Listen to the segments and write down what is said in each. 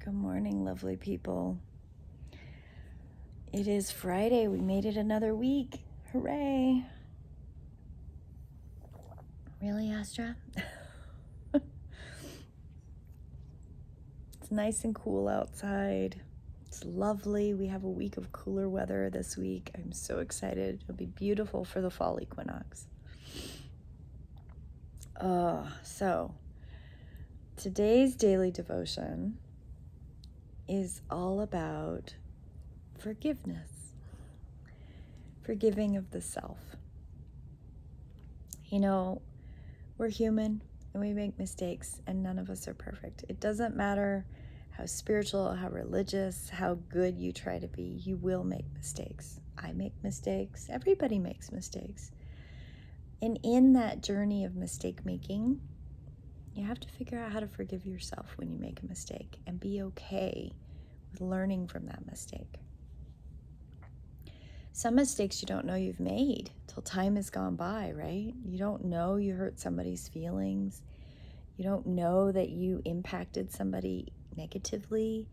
Good morning, lovely people. It is Friday. We made it another week. Hooray. Really, Astra? It's nice and cool outside. It's lovely. We have a week of cooler weather this week. I'm so excited. It'll be beautiful for the fall equinox. So today's daily devotion is all about forgiveness. Forgiving of the self. You know, we're human and we make mistakes, and none of us are perfect. It doesn't matter how spiritual, how religious, how good you try to be, you will make mistakes. I make mistakes. Everybody makes mistakes. And in that journey of mistake making, you have to figure out how to forgive yourself when you make a mistake and be okay with learning from that mistake. Some mistakes you don't know you've made till time has gone by, right? You don't know you hurt somebody's feelings. You don't know that you impacted somebody negatively.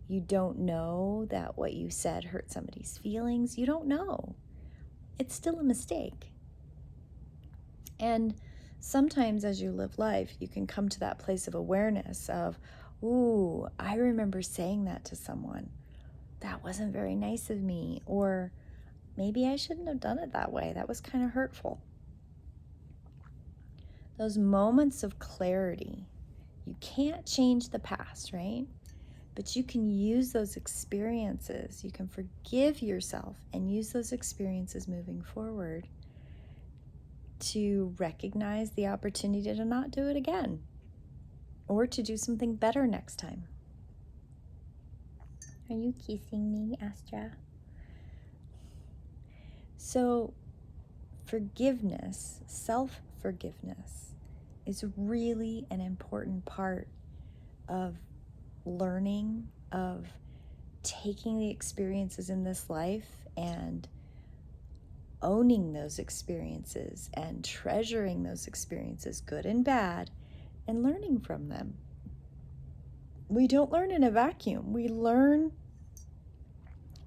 You don't know that what you said hurt somebody's feelings. You don't know. It's still a mistake. And sometimes as you live life, you can come to that place of awareness of, ooh, I remember saying that to someone. That wasn't very nice of me. Or maybe I shouldn't have done it that way. That was kind of hurtful. Those moments of clarity, you can't change the past, right? But you can use those experiences. You can forgive yourself and use those experiences moving forward to recognize the opportunity to not do it again or to do something better next time. Are you kissing me, Astra? So forgiveness, self-forgiveness, is really an important part of learning, of taking the experiences in this life and owning those experiences and treasuring those experiences, good and bad, and learning from them. We don't learn in a vacuum. We learn,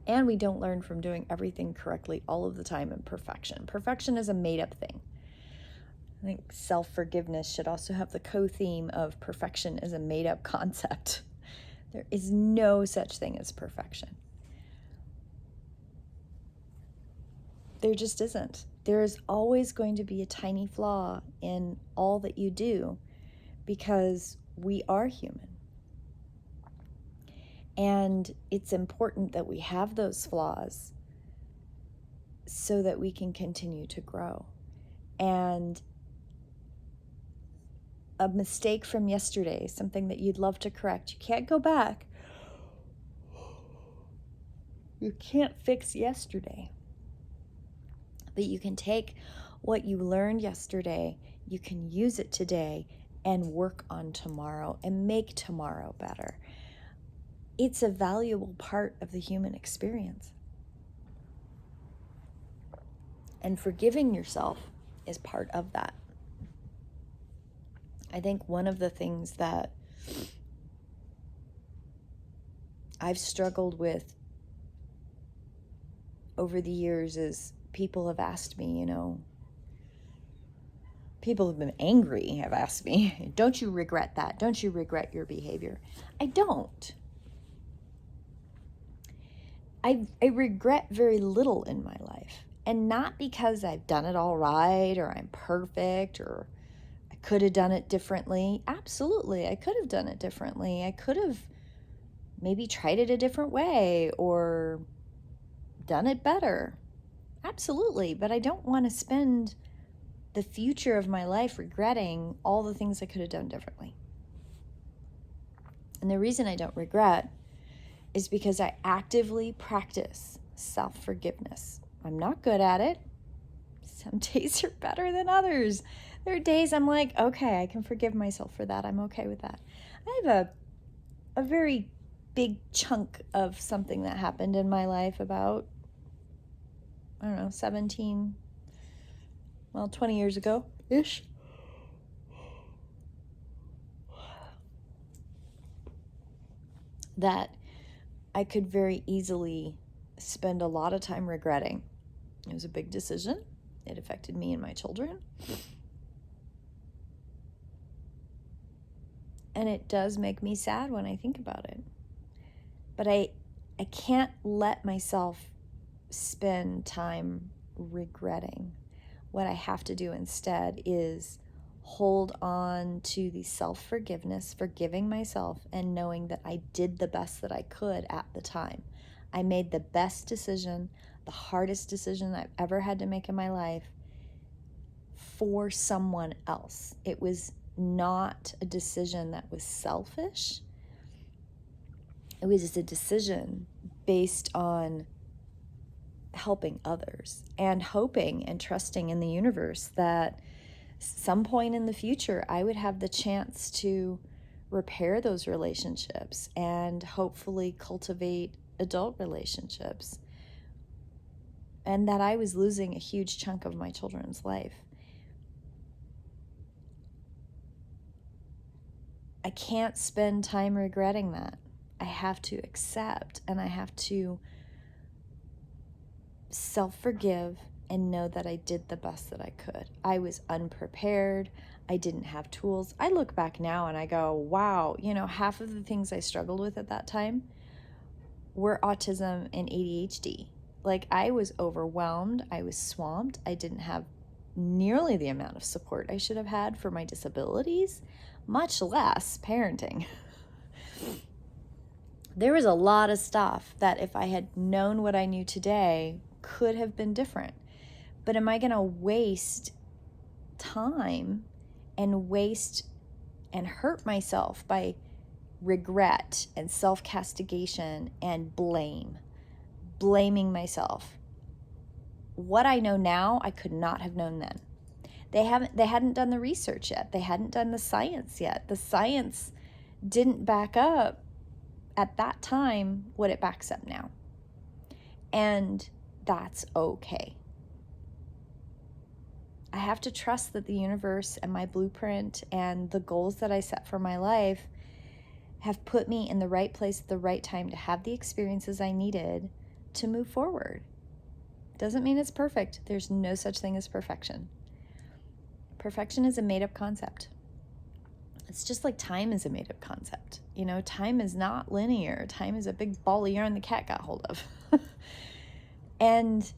and we don't learn from doing everything correctly all of the time in perfection. Perfection is a made-up thing. I think self-forgiveness should also have the co-theme of perfection as a made-up concept. There is no such thing as perfection. There just isn't. There is always going to be a tiny flaw in all that you do because we are human. And it's important that we have those flaws so that we can continue to grow. And a mistake from yesterday, something that you'd love to correct, you can't go back. You can't fix yesterday. But you can take what you learned yesterday, you can use it today and work on tomorrow and make tomorrow better. It's a valuable part of the human experience. And forgiving yourself is part of that. I think one of the things that I've struggled with over the years is people have asked me, people have been angry, have asked me, don't you regret that? Don't you regret your behavior? I don't. I regret very little in my life. And not because I've done it all right or I'm perfect or I could have done it differently. Absolutely, I could have done it differently. I could have maybe tried it a different way or done it better. Absolutely, but I don't want to spend the future of my life regretting all the things I could have done differently. And the reason I don't regret is because I actively practice self-forgiveness. I'm not good at it. Some days are better than others. There are days I'm like, okay, I can forgive myself for that. I'm okay with that. I have a very big chunk of something that happened in my life about, 20 years ago-ish. that I could very easily spend a lot of time regretting. It was a big decision. It affected me and my children. And it does make me sad when I think about it. But I can't let myself spend time regretting. What I have to do instead is hold on to the self-forgiveness, forgiving myself, and knowing that I did the best that I could at the time. I made the best decision, the hardest decision I've ever had to make in my life for someone else. It was not a decision that was selfish. It was just a decision based on helping others and hoping and trusting in the universe that some point in the future I would have the chance to repair those relationships and hopefully cultivate adult relationships, and that I was losing a huge chunk of my children's life. I can't spend time regretting that. I have to accept, and I have to self-forgive and know that I did the best that I could. I was unprepared. I didn't have tools. I look back now and I go, wow, half of the things I struggled with at that time were autism and ADHD. Like, I was overwhelmed. I was swamped. I didn't have nearly the amount of support I should have had for my disabilities, much less parenting. There was a lot of stuff that if I had known what I knew today could have been different. But am I going to waste time and waste and hurt myself by regret and self-castigation and blaming myself? What I know now, I could not have known then. They hadn't done the research yet. They hadn't done the science yet. The science didn't back up at that time what it backs up now. And that's okay. I have to trust that the universe and my blueprint and the goals that I set for my life have put me in the right place at the right time to have the experiences I needed to move forward. Doesn't mean it's perfect. There's no such thing as perfection. Perfection is a made-up concept. It's just like time is a made-up concept. Time is not linear. Time is a big ball of yarn the cat got hold of. And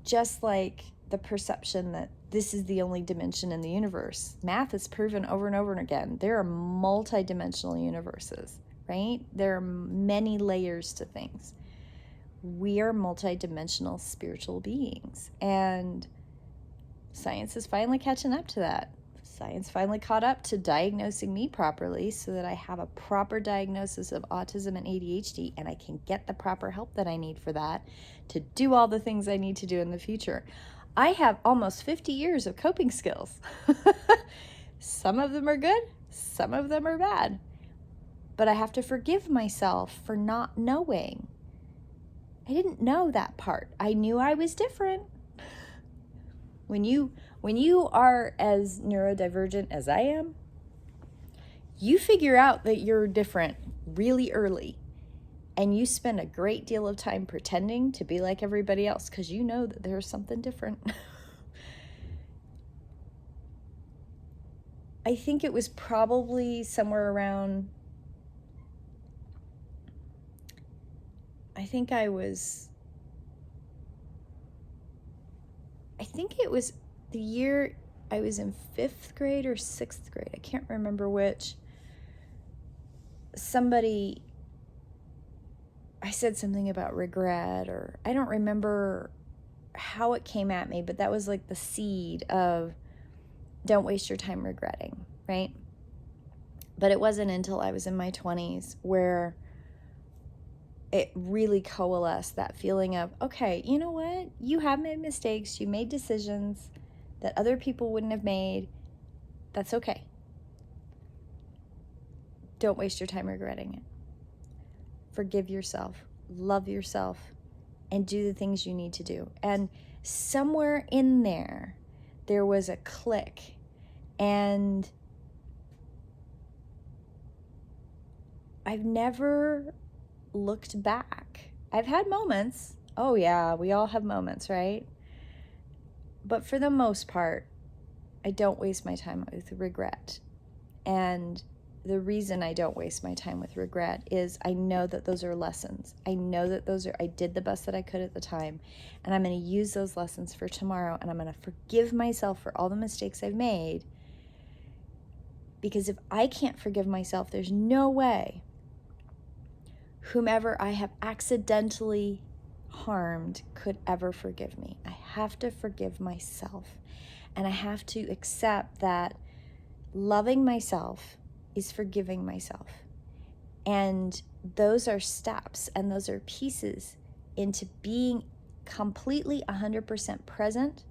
just like the perception that this is the only dimension in the universe, math has proven over and over and again, there are multi-dimensional universes, right? There are many layers to things. We are multi-dimensional spiritual beings, and science is finally catching up to that. Science finally caught up to diagnosing me properly so that I have a proper diagnosis of autism and ADHD, and I can get the proper help that I need for that to do all the things I need to do in the future. I have almost 50 years of coping skills. Some of them are good, some of them are bad. But I have to forgive myself for not knowing. I didn't know that part. I knew I was different. When you are as neurodivergent as I am, you figure out that you're different really early, and you spend a great deal of time pretending to be like everybody else because you know that there's something different. I think it was probably somewhere around, I think it was the year I was in 5th grade or 6th grade. I can't remember which. I said something about regret, or I don't remember how it came at me, but that was like the seed of don't waste your time regretting, right? But it wasn't until I was in my 20s where it really coalesced, that feeling of, okay, you know what? You have made mistakes. You made decisions that other people wouldn't have made. That's okay. Don't waste your time regretting it. Forgive yourself, love yourself, and do the things you need to do. And somewhere in there was a click. And I've never looked back. I've had moments. Oh yeah, we all have moments, right? But for the most part, I don't waste my time with regret. And the reason I don't waste my time with regret is I know that those are lessons. I know that I did the best that I could at the time, and I'm going to use those lessons for tomorrow, and I'm going to forgive myself for all the mistakes I've made. Because if I can't forgive myself, there's no way whomever I have accidentally harmed could ever forgive me. I have to forgive myself, and I have to accept that loving myself is forgiving myself. And those are steps, and those are pieces into being completely 100% present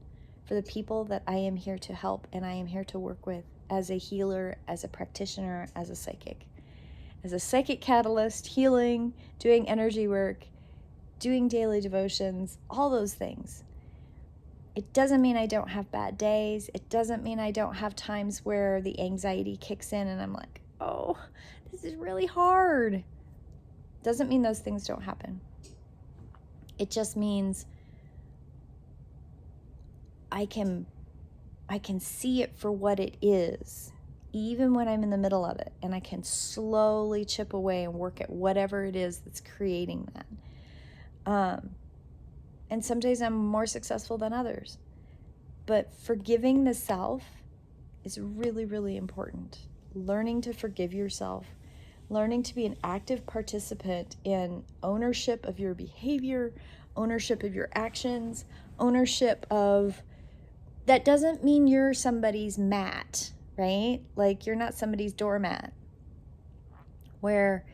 for the people that I am here to help and I am here to work with as a healer, as a practitioner, as a psychic catalyst, healing, doing energy work, doing daily devotions, all those things. It doesn't mean I don't have bad days. It doesn't mean I don't have times where the anxiety kicks in and I'm like, oh, this is really hard. Doesn't mean those things don't happen. It just means I can see it for what it is, even when I'm in the middle of it, and I can slowly chip away and work at whatever it is that's creating that. And some days I'm more successful than others. But forgiving the self is really, really important. Learning to forgive yourself, learning to be an active participant in ownership of your behavior, ownership of your actions, ownership of... That doesn't mean you're somebody's mat, right? Like you're not somebody's doormat where,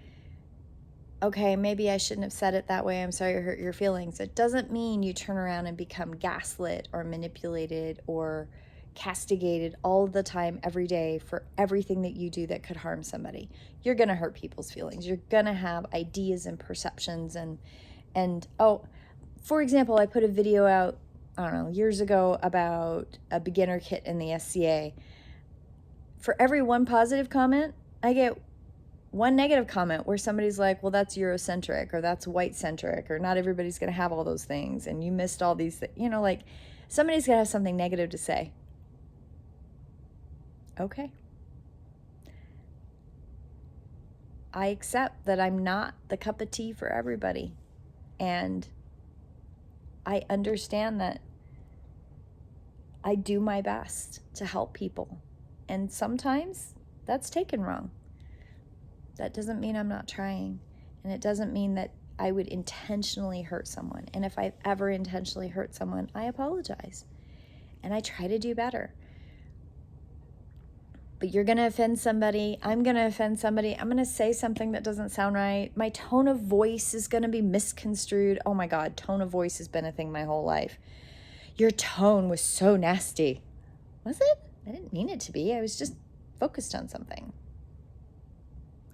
okay, maybe I shouldn't have said it that way. I'm sorry I hurt your feelings. It doesn't mean you turn around and become gaslit or manipulated or castigated all the time, every day for everything that you do that could harm somebody. You're going to hurt people's feelings. You're going to have ideas and perceptions and for example, I put a video out, I don't know, years ago about a beginner kit in the SCA. For every one positive comment, I get one negative comment where somebody's like, well, that's Eurocentric or that's white-centric or not everybody's going to have all those things and you missed all these like somebody's going to have something negative to say. Okay. I accept that I'm not the cup of tea for everybody. And I understand that I do my best to help people. And sometimes that's taken wrong. That doesn't mean I'm not trying. And it doesn't mean that I would intentionally hurt someone. And if I've ever intentionally hurt someone, I apologize. And I try to do better. But you're going to offend somebody. I'm going to offend somebody. I'm going to say something that doesn't sound right. My tone of voice is going to be misconstrued. Oh my God, tone of voice has been a thing my whole life. Your tone was so nasty. Was it? I didn't mean it to be. I was just focused on something.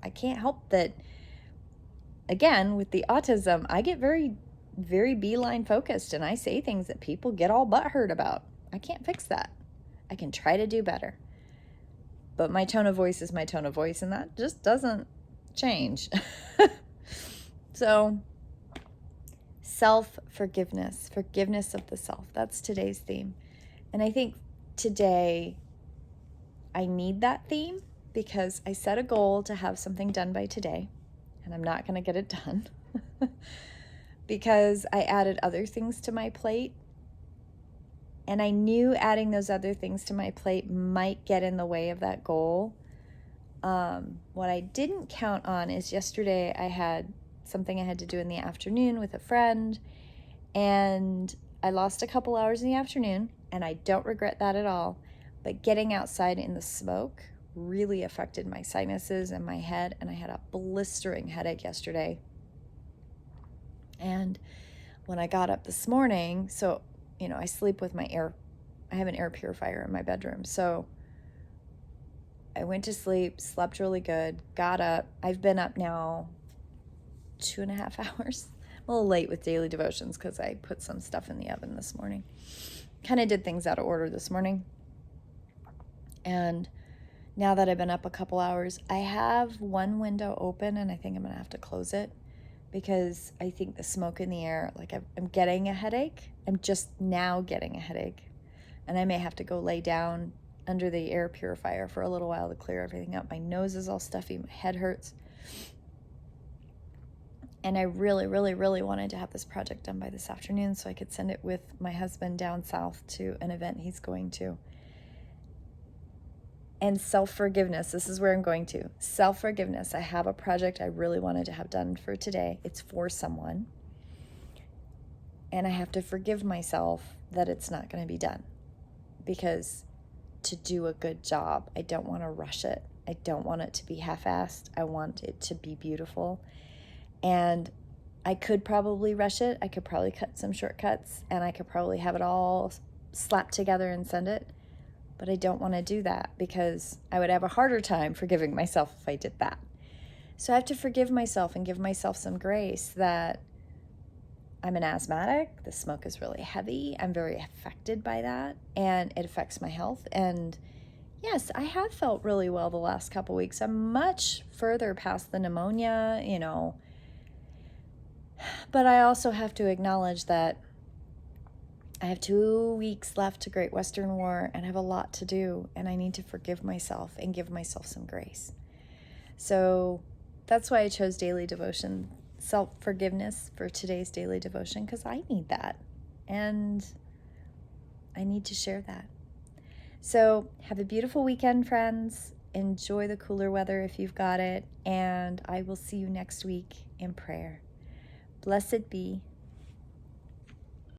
I can't help that, again, with the autism, I get very, very beeline focused and I say things that people get all butthurt about. I can't fix that. I can try to do better. But my tone of voice is my tone of voice, and that just doesn't change. So, self-forgiveness, forgiveness of the self. That's today's theme. And I think today I need that theme because I set a goal to have something done by today, and I'm not going to get it done because I added other things to my plate. And I knew adding those other things to my plate might get in the way of that goal. What I didn't count on is yesterday I had something I had to do in the afternoon with a friend, and I lost a couple hours in the afternoon, and I don't regret that at all. But getting outside in the smoke really affected my sinuses and my head, and I had a blistering headache yesterday. And when I got up this morning, so I sleep with I have an air purifier in my bedroom. So I went to sleep, slept really good, got up. I've been up now 2.5 hours. I'm a little late with daily devotions because I put some stuff in the oven this morning. Kind of did things out of order this morning. And now that I've been up a couple hours. I have one window open and I think I'm going to have to close it because I think the smoke in the air, like I'm getting a headache. I'm just now getting a headache. And I may have to go lay down under the air purifier for a little while to clear everything up. My nose is all stuffy. My head hurts. And I really, really, really wanted to have this project done by this afternoon so I could send it with my husband down south to an event he's going to. And self-forgiveness, this is where I'm going to. Self-forgiveness. I have a project I really wanted to have done for today. It's for someone. And I have to forgive myself that it's not going to be done. Because to do a good job, I don't want to rush it. I don't want it to be half-assed. I want it to be beautiful. And I could probably rush it. I could probably cut some shortcuts. And I could probably have it all slapped together and send it. But I don't want to do that because I would have a harder time forgiving myself if I did that. So I have to forgive myself and give myself some grace that I'm an asthmatic. The smoke is really heavy. I'm very affected by that, and it affects my health. And yes, I have felt really well the last couple weeks. I'm much further past the pneumonia, but I also have to acknowledge that I have 2 weeks left to Great Western War and I have a lot to do, and I need to forgive myself and give myself some grace. So that's why I chose daily devotion, self-forgiveness for today's daily devotion, because I need that and I need to share that. So have a beautiful weekend, friends. Enjoy the cooler weather if you've got it, and I will see you next week in prayer. Blessed be.